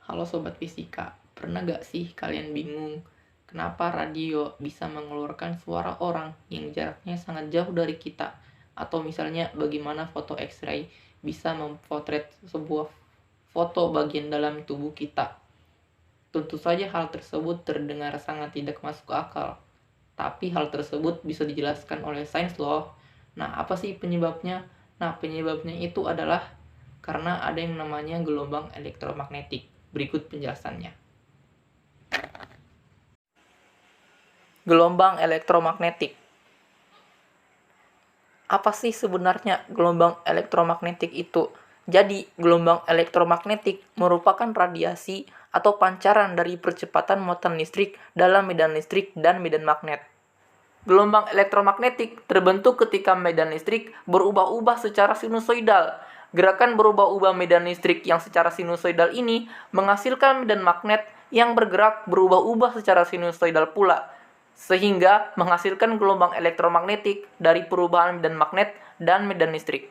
Halo Sobat Fisika, pernah gak sih kalian bingung kenapa radio bisa mengeluarkan suara orang yang jaraknya sangat jauh dari kita? Atau misalnya bagaimana foto X-ray bisa memotret sebuah foto bagian dalam tubuh kita? Tentu saja hal tersebut terdengar sangat tidak masuk akal, tapi hal tersebut bisa dijelaskan oleh sains loh. Nah, apa sih penyebabnya? Nah, penyebabnya itu adalah karena ada yang namanya gelombang elektromagnetik. Berikut penjelasannya. Gelombang elektromagnetik. Apa sih sebenarnya gelombang elektromagnetik itu? Jadi, gelombang elektromagnetik merupakan radiasi atau pancaran dari percepatan muatan listrik dalam medan listrik dan medan magnet. Gelombang elektromagnetik terbentuk ketika medan listrik berubah-ubah secara sinusoidal. Gerakan berubah-ubah medan listrik yang secara sinusoidal ini menghasilkan medan magnet yang bergerak berubah-ubah secara sinusoidal pula, sehingga menghasilkan gelombang elektromagnetik dari perubahan medan magnet dan medan listrik.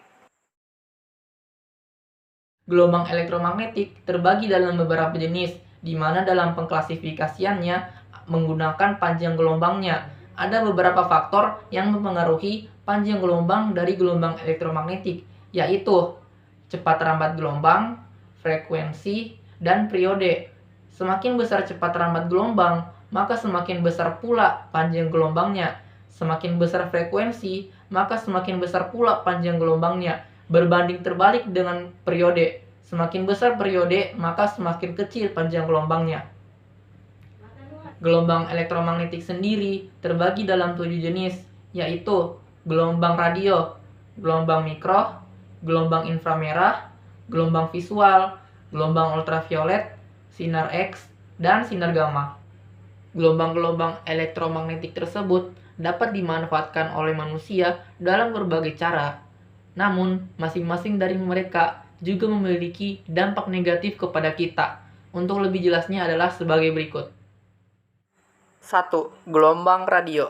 Gelombang elektromagnetik terbagi dalam beberapa jenis, di mana dalam pengklasifikasiannya menggunakan panjang gelombangnya. Ada beberapa faktor yang mempengaruhi panjang gelombang dari gelombang elektromagnetik, yaitu cepat rambat gelombang, frekuensi, dan periode. Semakin besar cepat rambat gelombang, maka semakin besar pula panjang gelombangnya. Semakin besar frekuensi, maka semakin besar pula panjang gelombangnya. Berbanding terbalik dengan periode. Semakin besar periode, maka semakin kecil panjang gelombangnya. Gelombang elektromagnetik sendiri terbagi dalam 7 jenis, yaitu gelombang radio, gelombang mikro, gelombang inframerah, gelombang visual, gelombang ultraviolet, sinar X, dan sinar gamma. Gelombang-gelombang elektromagnetik tersebut dapat dimanfaatkan oleh manusia dalam berbagai cara. Namun, masing-masing dari mereka juga memiliki dampak negatif kepada kita. Untuk lebih jelasnya adalah sebagai berikut. 1. Gelombang radio.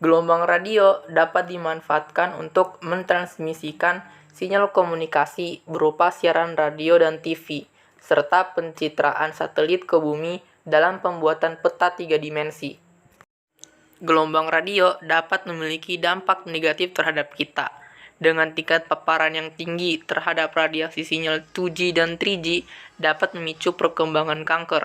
Gelombang radio dapat dimanfaatkan untuk mentransmisikan sinyal komunikasi berupa siaran radio dan TV, serta pencitraan satelit ke bumi dalam pembuatan peta 3 dimensi. Gelombang radio dapat memiliki dampak negatif terhadap kita. Dengan tingkat paparan yang tinggi terhadap radiasi sinyal 2G dan 3G dapat memicu perkembangan kanker.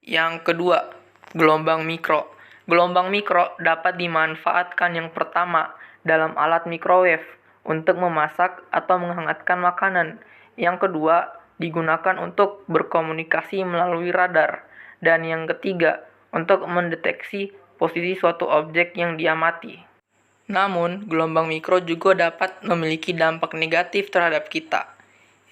Yang kedua, gelombang mikro. Gelombang mikro dapat dimanfaatkan yang pertama dalam alat microwave untuk memasak atau menghangatkan makanan. Yang kedua, digunakan untuk berkomunikasi melalui radar. Dan yang ketiga, untuk mendeteksi posisi suatu objek yang diamati. Namun, gelombang mikro juga dapat memiliki dampak negatif terhadap kita,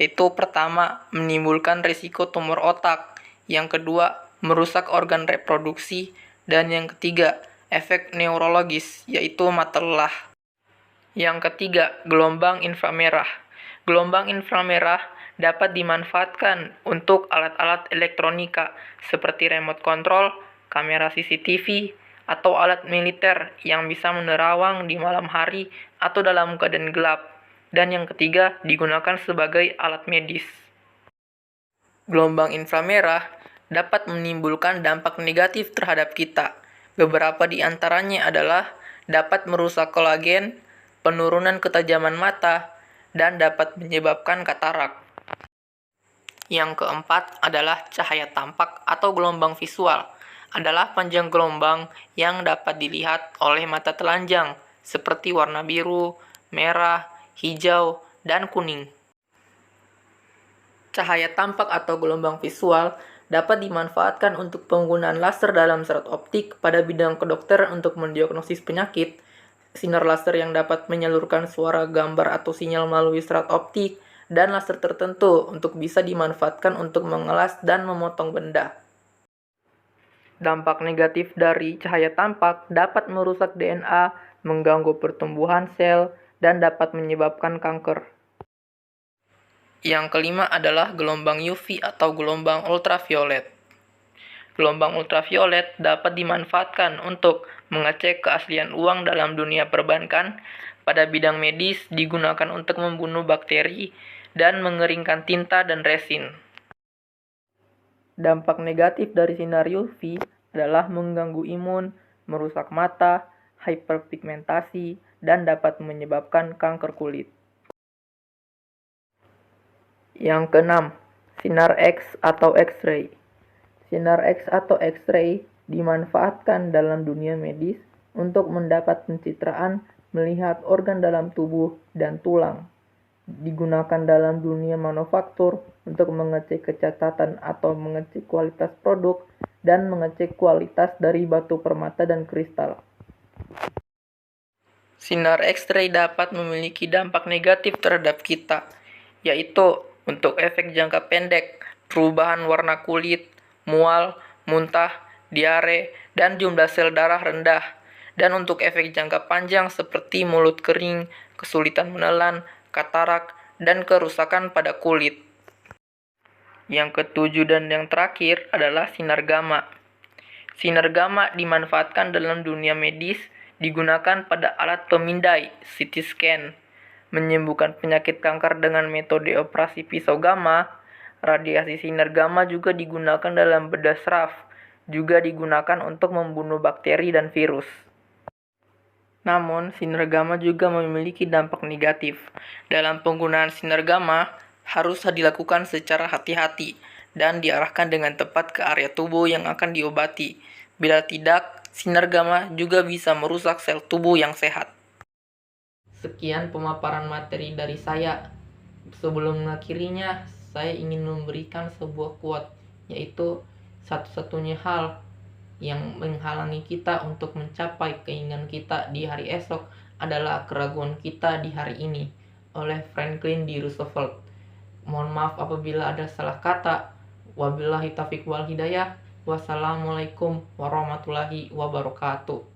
yaitu pertama, menimbulkan risiko tumor otak. Yang kedua, merusak organ reproduksi, dan yang ketiga, efek neurologis, yaitu mata lelah. Yang ketiga, gelombang inframerah. Gelombang inframerah dapat dimanfaatkan untuk alat-alat elektronika seperti remote control, kamera CCTV, atau alat militer yang bisa menerawang di malam hari atau dalam keadaan gelap. Dan yang ketiga, digunakan sebagai alat medis. Gelombang inframerah dapat menimbulkan dampak negatif terhadap kita. Beberapa di antaranya adalah dapat merusak kolagen, penurunan ketajaman mata, dan dapat menyebabkan katarak. Yang keempat adalah cahaya tampak atau gelombang visual. Adalah panjang gelombang yang dapat dilihat oleh mata telanjang, seperti warna biru, merah, hijau, dan kuning. Cahaya tampak atau gelombang visual dapat dimanfaatkan untuk penggunaan laser dalam serat optik pada bidang kedokteran untuk mendiagnosis penyakit, sinar laser yang dapat menyalurkan suara, gambar, atau sinyal melalui serat optik, dan laser tertentu untuk bisa dimanfaatkan untuk mengelas dan memotong benda. Dampak negatif dari cahaya tampak dapat merusak DNA, mengganggu pertumbuhan sel, dan dapat menyebabkan kanker. Yang kelima adalah gelombang UV atau gelombang ultraviolet. Gelombang ultraviolet dapat dimanfaatkan untuk mengecek keaslian uang dalam dunia perbankan. Pada bidang medis digunakan untuk membunuh bakteri dan mengeringkan tinta dan resin. Dampak negatif dari sinar UV adalah mengganggu imun, merusak mata, hiperpigmentasi, dan dapat menyebabkan kanker kulit. Yang keenam, sinar X atau X-ray. Sinar X atau X-ray dimanfaatkan dalam dunia medis untuk mendapat pencitraan melihat organ dalam tubuh dan tulang. Digunakan dalam dunia manufaktur untuk mengecek kecacatan atau mengecek kualitas produk dan mengecek kualitas dari batu permata dan kristal. Sinar X-ray dapat memiliki dampak negatif terhadap kita, yaitu untuk efek jangka pendek, perubahan warna kulit, mual, muntah, diare, dan jumlah sel darah rendah. Dan untuk efek jangka panjang seperti mulut kering, kesulitan menelan, katarak, dan kerusakan pada kulit. Yang ketujuh dan yang terakhir adalah sinar gamma. Sinar gamma dimanfaatkan dalam dunia medis, digunakan pada alat pemindai CT scan, menyembuhkan penyakit kanker dengan metode operasi pisau gamma. Radiasi sinar gamma juga digunakan dalam bedah saraf, juga digunakan untuk membunuh bakteri dan virus. Namun, sinar gamma juga memiliki dampak negatif. Dalam penggunaan sinar gamma, harus dilakukan secara hati-hati dan diarahkan dengan tepat ke area tubuh yang akan diobati. Bila tidak, sinar gamma juga bisa merusak sel tubuh yang sehat. Sekian pemaparan materi dari saya. Sebelum mengakhirinya, saya ingin memberikan sebuah quote, yaitu satu-satunya hal yang menghalangi kita untuk mencapai keinginan kita di hari esok adalah keraguan kita di hari ini, oleh Franklin D. Roosevelt. Mohon maaf apabila ada salah kata. Wabillahi taufiq wal hidayah. Wassalamualaikum warahmatullahi wabarakatuh.